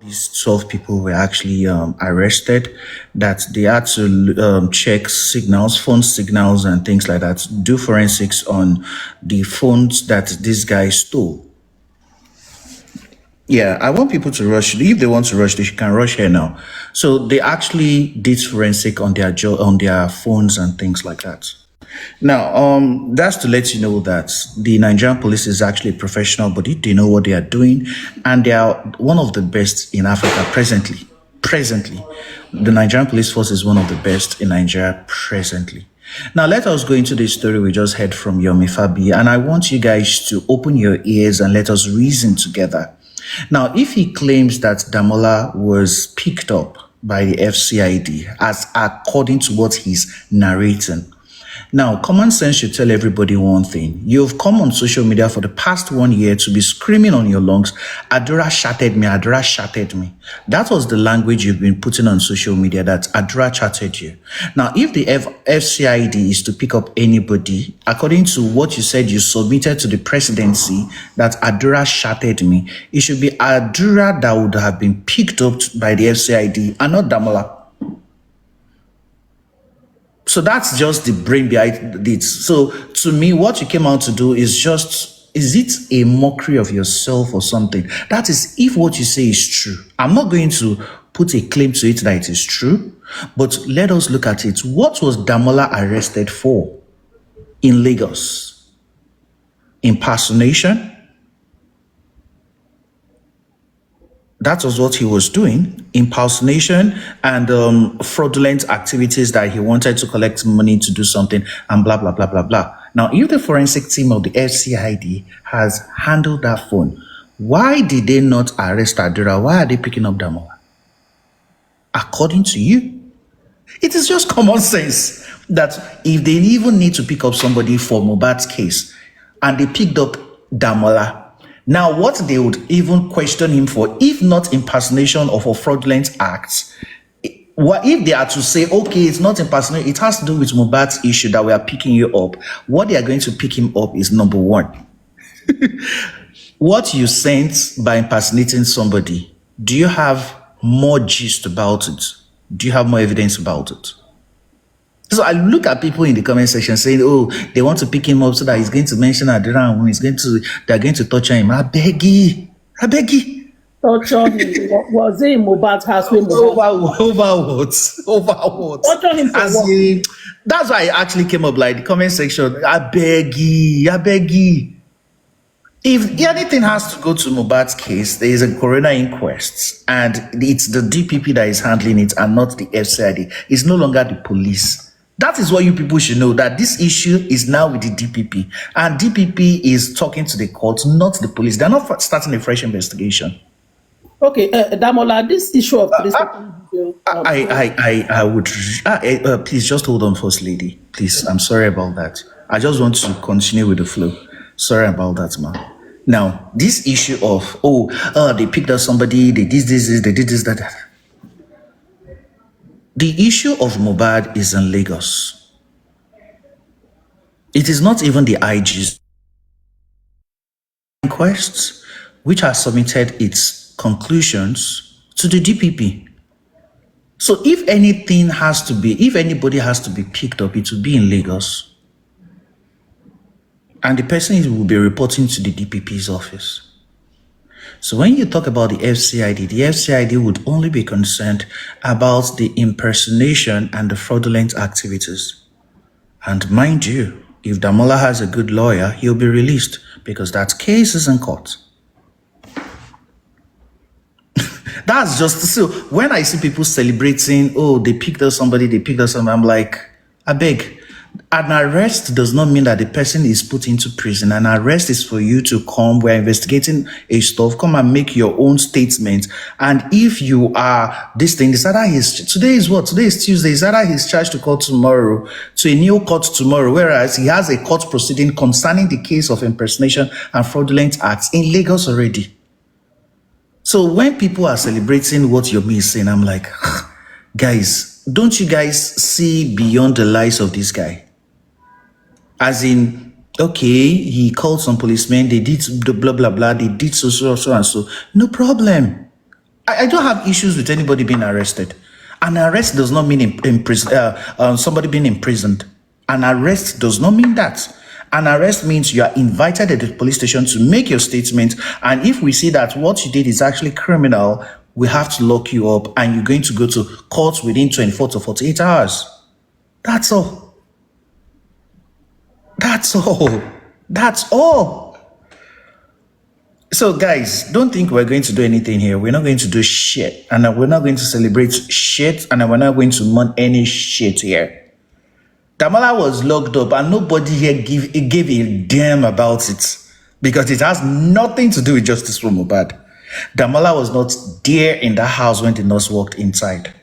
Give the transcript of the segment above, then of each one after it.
these 12 people were actually arrested, that they had to check signals, phone signals, and things like that, do forensics on the phones that this guy stole. Yeah, I want people to rush. If they want to rush, they can rush here now. So they actually did forensic on their phones and things like that. Now, that's to let you know that the Nigerian police is actually a professional body. They know what they are doing, and they are one of the best in Africa presently. Presently, the Nigerian police force is one of the best in Nigeria presently. Now, let us go into the story we just heard from Yomi Fabiyi, and I want you guys to open your ears and let us reason together. Now, if he claims that Damola was picked up by the FCID, as according to what he's narrating, now, common sense should tell everybody one thing. You've come on social media for the past 1 year to be screaming on your lungs, Adura shattered me, Adura shattered me. That was the language you've been putting on social media, that Adura shattered you. Now, if the FCID is to pick up anybody, according to what you said you submitted to the presidency, that Adura shattered me, it should be Adura that would have been picked up by the FCID and not Damola. So that's just the brain behind it. So to me, what you came out to do is it a mockery of yourself or something? That is, if what you say is true. I'm not going to put a claim to it that it is true, but let us look at it. What was Damola arrested for in Lagos? Impersonation? That was what he was doing, impersonation and fraudulent activities that he wanted to collect money to do something and blah, blah, blah, blah, blah. Now, if the forensic team of the FCID has handled that phone, why did they not arrest Adura? Why are they picking up Damola? According to you, it is just common sense that if they even need to pick up somebody for Mohbad's case and they picked up Damola, now, what they would even question him for, if not impersonation or for fraudulent acts, what if they are to say, okay, it's not impersonation, it has to do with Mohbad's issue that we are picking you up. What they are going to pick him up is number one. What you sent by impersonating somebody, do you have more gist about it? Do you have more evidence about it? So I look at people in the comment section saying, oh, they want to pick him up so that he's going to mention Adira and when they're going to torture him. I beg you. Torture him. Was it in Mohbad's house? Over what? Over what? Torture him for what? That's why I actually came up like the comment section. I beg you. If anything has to go to Mohbad's case, there is a coroner inquest and it's the DPP that is handling it and not the FCID. It's no longer the police. That is what you people should know, that this issue is now with the DPP. And DPP is talking to the court, not the police. They're not starting a fresh investigation. Okay, Damola, this issue of police... I would... please, just hold on, First Lady. Please, I'm sorry about that. I just want to continue with the flow. Sorry about that, man. Now, this issue of, they picked up somebody, they did this, they did this, that. The issue of Mohbad is in Lagos. It is not even the IG's inquests which has submitted its conclusions to the DPP. So if anybody has to be picked up, it will be in Lagos. And the person will be reporting to the DPP's office. So when you talk about the FCID would only be concerned about the impersonation and the fraudulent activities. And mind you, if Damola has a good lawyer, he'll be released because that case is in court. That's just, so when I see people celebrating, they picked up somebody, I'm like, I beg. An arrest does not mean that the person is put into prison. An arrest is for you to come, we're investigating a stuff, come and make your own statement. And if you are this thing, today is what? Today is Tuesday. Is either he's charged to court tomorrow, to a new court tomorrow, whereas he has a court proceeding concerning the case of impersonation and fraudulent acts in Lagos already. So when people are celebrating what Yomi is saying, I'm like, guys, don't you guys see beyond the lies of this guy? As in, okay, he called some policemen, they did the blah, blah, blah, they did so and so. No problem. I don't have issues with anybody being arrested. An arrest does not mean somebody being imprisoned. An arrest does not mean that. An arrest means you are invited at the police station to make your statement. And if we see that what you did is actually criminal, we have to lock you up and you're going to go to court within 24 to 48 hours. That's all. That's all. That's all. So, guys, don't think we're going to do anything here. We're not going to do shit. And we're not going to celebrate shit. And we're not going to mourn any shit here. Damola was locked up and nobody here gave a damn about it. Because it has nothing to do with justice for Mohbad. Damola was not there in that house when the nurse walked inside.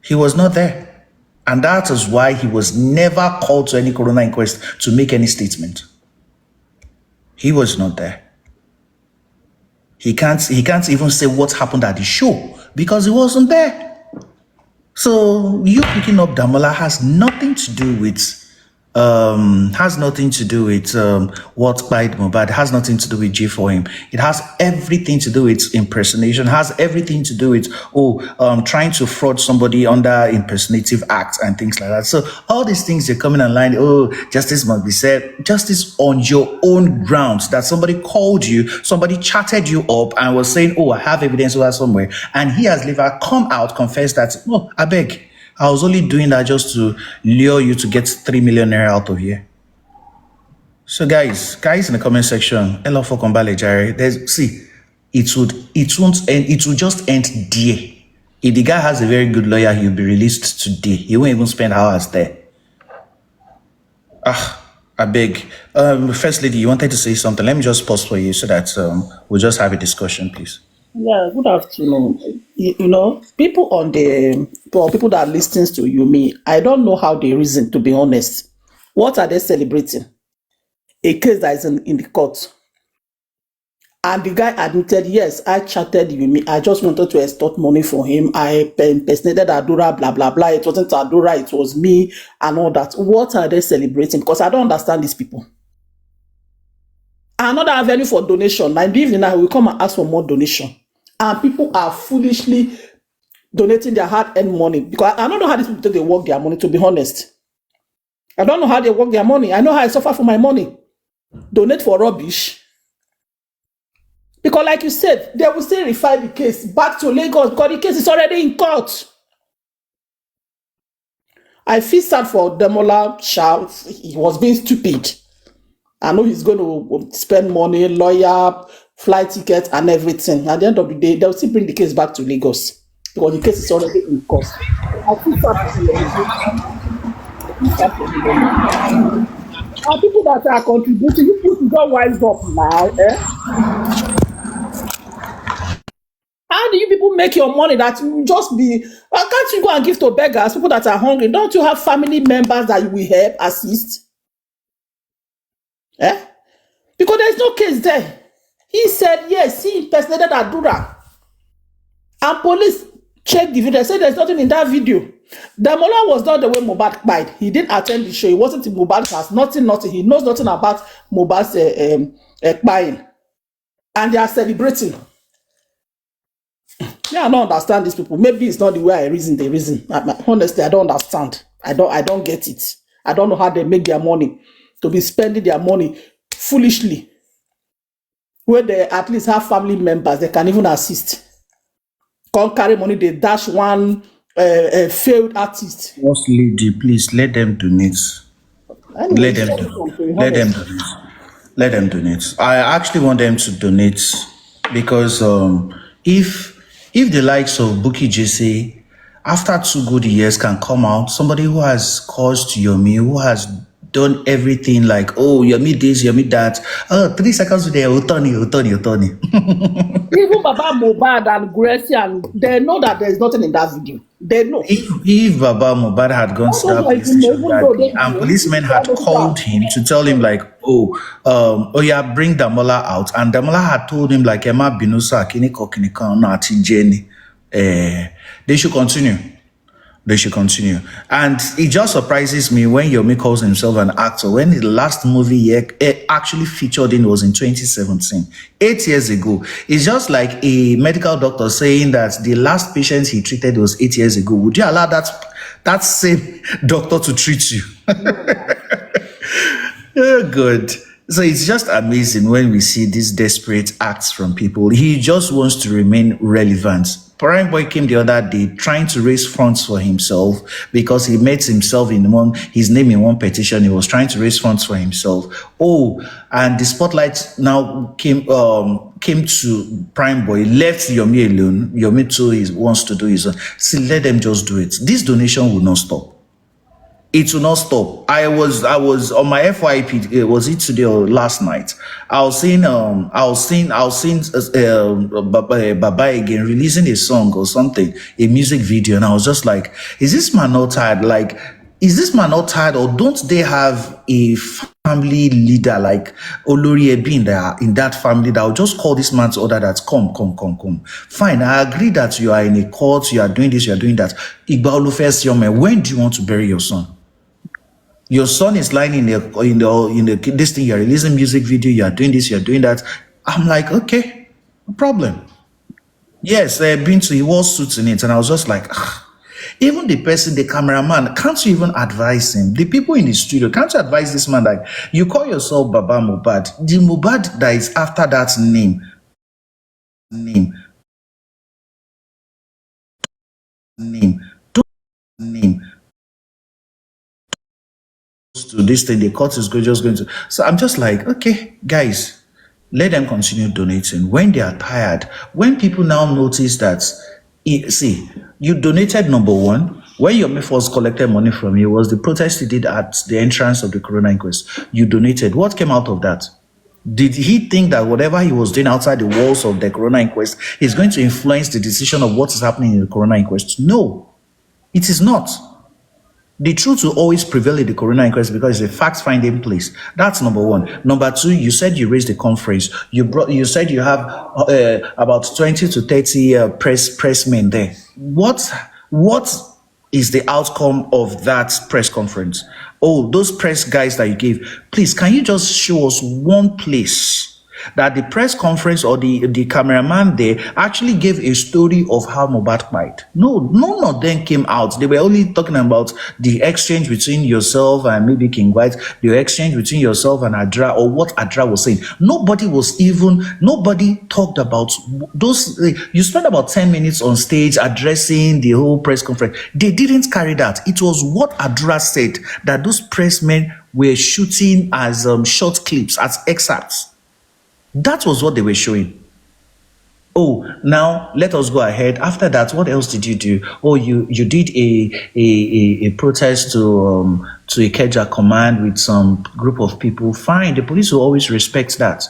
He was not there. And that is why he was never called to any coroner inquest to make any statement. He was not there. He can't even say what happened at the show because he wasn't there. So you picking up Damola has nothing to do with what Clyde Mohbad, has nothing to do with G for him. It has everything to do with impersonation, has everything to do with trying to fraud somebody under impersonative acts and things like that. So all these things are coming online. Oh, justice must be said. Justice on your own grounds that somebody called you, somebody chatted you up and was saying, oh, I have evidence over somewhere. And he has never come out, confessed that, oh, I beg. I was only doing that just to lure you to get 3 million naira out of here. So guys in the comment section, hello for Kombale Jare. It won't end, it will just end there. If the guy has a very good lawyer, he'll be released today. He won't even spend hours there. I beg. First lady, you wanted to say something. Let me just pause for you so that we'll just have a discussion, please. Yeah, good afternoon. People people that listens to Yomi, I don't know how they reason, to be honest. What are they celebrating? A case that is in the court. And the guy admitted, yes, I chatted Yomi. I just wanted to extort money from him. I impersonated Adura, blah, blah, blah. It wasn't Adura, it was me and all that. What are they celebrating? Because I don't understand these people. Another avenue for donation. Like the evening, I will come and ask for more donation. And people are foolishly donating their hard-earned money. Because I don't know how these people they work their money, to be honest. I don't know how they work their money. I know how I suffer for my money. Donate for rubbish. Because like you said, they will still refer the case back to Lagos because the case is already in court. I feel sad for Damola. He was being stupid. I know he's going to spend money, lawyer, flight tickets, and everything. At the end of the day, they'll still bring the case back to Lagos because the case is already in court. I feel sad for him. And people that are contributing, you people got wise up now. How do you people make your money that you just be? Why can't you go and give to beggars, people that are hungry? Don't you have family members that you will help, assist? Because there's no case there. He said, yes, he impersonated Adura. And police checked the video, said there's nothing in that video. Damola was not the way Mohbad cried. He didn't attend the show. He wasn't in Mohbad's house. Nothing. He knows nothing about Mohbad's crying. And they are celebrating. Yeah, I don't understand these people. Maybe it's not the way I reason. They reason. Honestly, I don't understand. I don't get it. I don't know how they make their money. To be spending their money foolishly. Where they at least have family members, they can even assist. Can't carry money, they dash one failed artist. First lady, please let them donate. Anyway, Let them donate. I actually want them to donate because if the likes of Buki JC, after 2 good years, can come out, somebody who has caused Yomi, who has done everything like, oh, Yomi this, Yomi that, 3 seconds there, Utoni. Even Baba Mohbad and Gracie, and they know that there is nothing in that video. They know. If Baba Mohbad had gone to that police station that day, and policemen had called him to tell him like, oh yeah, bring Damola out, and Damola had told him like, Emma Binusa, Kiniko, no, Jenny, they should continue. They should continue. And it just surprises me when Yomi calls himself an actor, when the last movie he actually featured in was in 2017, 8 years ago. It's just like a medical doctor saying that the last patient he treated was 8 years ago. Would you allow that same doctor to treat you? Oh, good. So it's just amazing when we see these desperate acts from people. He just wants to remain relevant. Prime Boy came the other day trying to raise funds for himself because he met himself in his name in one petition. He was trying to raise funds for himself. Oh, and the spotlight now came to Prime Boy, left Yomi alone. Yomi too wants to do his own. See, let them just do it. This donation will not stop. It will not stop. I was on my FYP. Was it today or last night? I was seeing Baba again releasing a song or something, a music video, and I was just like, is this man not tired? Like, is this man not tired, or don't they have a family leader like Olori Ebi in that family that will just call this man to order that come. Fine, I agree that you are in a court, you are doing this, you are doing that. Igba Olufes Yome, when do you want to bury your son? Your son is lying in the this thing, you're releasing music video, you are doing this, you're doing that. I'm like, okay, no problem. Yes, I've been to, he wore suits in it, and I was just like, even the person, the cameraman, can't you even advise him? The people in the studio, can't you advise this man? Like, you call yourself Baba Mubad. The Mubad that is after that name, name, name, don't name to this thing, the court is just going to. So I'm just like, okay, guys, let them continue donating. When they are tired, when people now notice that, see, you donated number one. When your first collected money from you was the protest he did at the entrance of the Corona inquest. You donated. What came out of that? Did he think that whatever he was doing outside the walls of the Corona inquest is going to influence the decision of what is happening in the Corona inquest? No, it is not. The truth will always prevail in the Corona inquest because it's a fact-finding place. That's number one. Number two, you said you raised the conference. You said you have about 20 to 30 pressmen there. What is the outcome of that press conference? Oh, those press guys that you gave, please, can you just show us one place that the press conference or the cameraman there actually gave a story of how Mohbad died? No, none of them came out. They were only talking about the exchange between yourself and maybe King White, the exchange between yourself and Adra, or what Adra was saying. Nobody talked about those. You spent about 10 minutes on stage addressing the whole press conference. They didn't carry that. It was what Adra said that those pressmen were shooting as short clips, as excerpts. That was what they were showing. Oh, now let us go ahead. After that, what else did you do? Oh, you did a protest to Ikeja command with some group of people. Fine, the police will always respect that.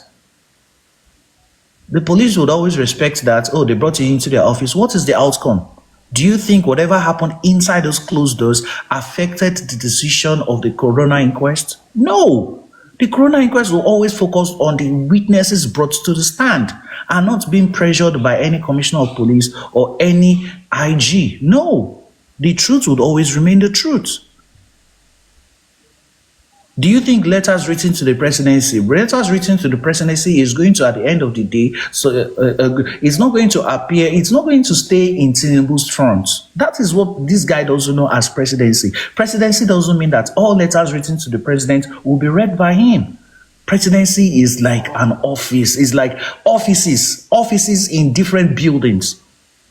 The police would always respect that. Oh, they brought you into their office. What is the outcome? Do you think whatever happened inside those closed doors affected the decision of the Corona inquest? No. The Corona inquest will always focus on the witnesses brought to the stand and not being pressured by any commissioner of police or any IG. No, the truth would always remain the truth. Do you think letters written to the presidency is going to, at the end of the day, it's not going to appear, it's not going to stay in Tinubu's front? That is what this guy doesn't know as presidency. Presidency doesn't mean that all letters written to the president will be read by him. Presidency is like an office. It's like offices in different buildings.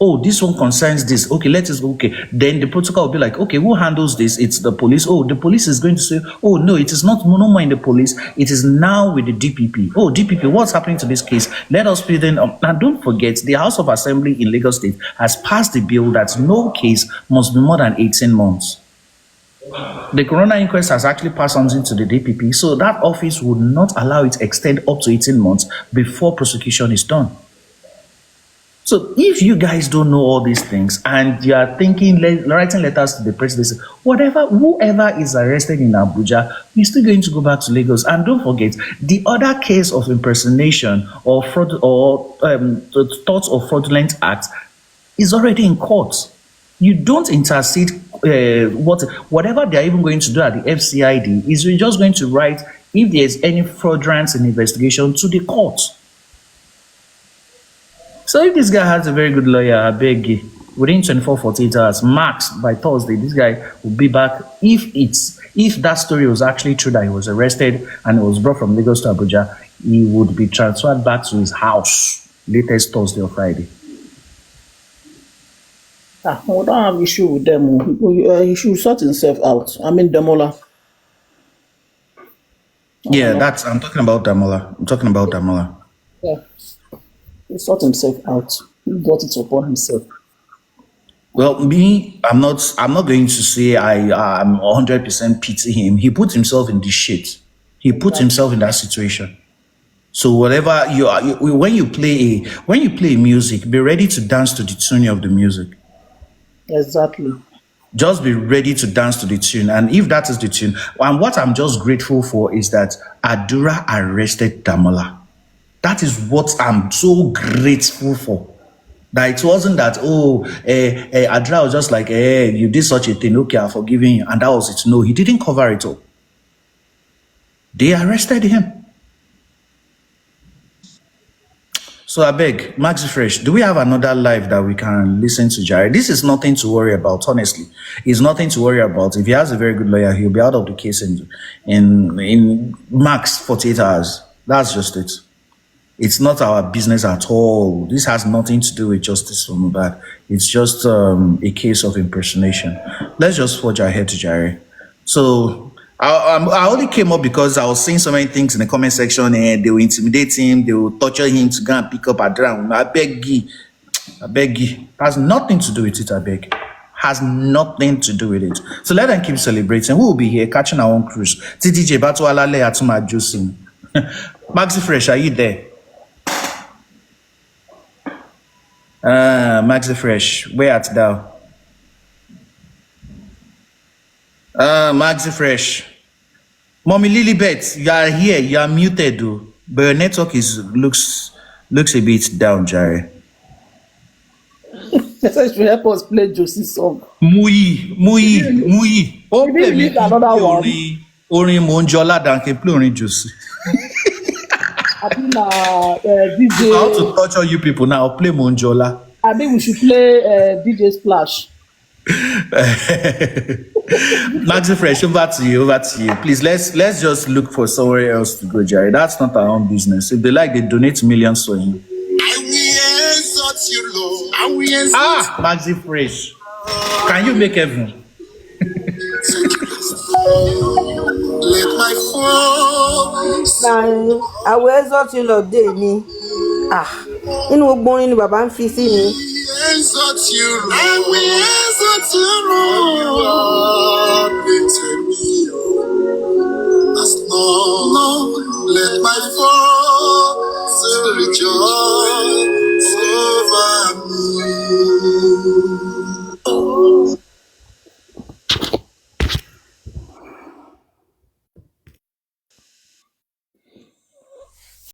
Oh, this one concerns this. Okay, let us go. Okay, then the protocol will be like, okay, who handles this? It's the police. Oh, the police is going to say, oh no, it is not no more in the police. It is now with the DPP. Oh, DPP, what's happening to this case? Let us put in. Now, don't forget, the House of Assembly in Lagos State has passed the bill that no case must be more than 18 months. The Corona inquest has actually passed on into the DPP, so that office would not allow it to extend up to 18 months before prosecution is done. So if you guys don't know all these things and you are thinking, writing letters to the presidency, whoever is arrested in Abuja, we're still going to go back to Lagos. And don't forget, the other case of impersonation or fraud or thoughts of fraudulent acts is already in court. You don't intercede. Whatever they are even going to do at the FCID is you're just going to write if there's any fraudulence in investigation to the court. So if this guy has a very good lawyer, I beg you, within 24, 48 hours, max by Thursday, this guy will be back. If that story was actually true that he was arrested and was brought from Lagos to Abuja, he would be transferred back to his house latest Thursday or Friday. We don't have issue with them. He should sort himself out. I mean, Demola. Yeah, I'm talking about Damola. Yeah. He sort himself out. He got it upon himself. Well, me, I'm not going to say I'm 100% pity him. He put himself in this shit. He put himself in that situation. So whatever when you play music, be ready to dance to the tune of the music. Exactly. Just be ready to dance to the tune. And if that is the tune, and what I'm just grateful for is that Adura arrested Damola. That is what I'm so grateful for. That it wasn't that, Adura was just like, you did such a thing, okay, I'm forgiving you. And that was it. No, he didn't cover it up. They arrested him. So I beg, Maxi Fresh, do we have another live that we can listen to, Jared? This is nothing to worry about, honestly. It's nothing to worry about. If he has a very good lawyer, he'll be out of the case in max 48 hours. That's just it. It's not our business at all. This has nothing to do with justice for Mohbad. It's just a case of impersonation. Let's just forge ahead to Jared. So I only came up because I was seeing so many things in the comment section, and they will intimidate him, they will torture him to go and pick up Adra. I beg you. Has nothing to do with it, I beg. Has nothing to do with it. So let them keep celebrating. We will be here catching our own cruise. TTJ Batuala Le Atuma Juicing. Maxi Fresh, are you there? Maxi Fresh, where art thou? Maxi Fresh. Mommy Lilibet, you are here. You are muted, though. But your network looks a bit down, Jerry. They said you should help us play Josie song. Muyi. Oh, Maybe we need another one. Orin Monjola than can play Orin Josie. I think DJ. How to torture you people now? Play Monjola. I think we should play DJ Splash. Maxi Fresh, over to you. Please, let's just look for somewhere else to go, Jerry. That's not our own business. If they like, they donate millions for him. Maxi Fresh, can you make heaven? Let my phone. Àwọn ẹ̀zọ́ ti lọ dé mi. Inú gbogbo orin ni bàbá ń fi sí mi. Let my phone.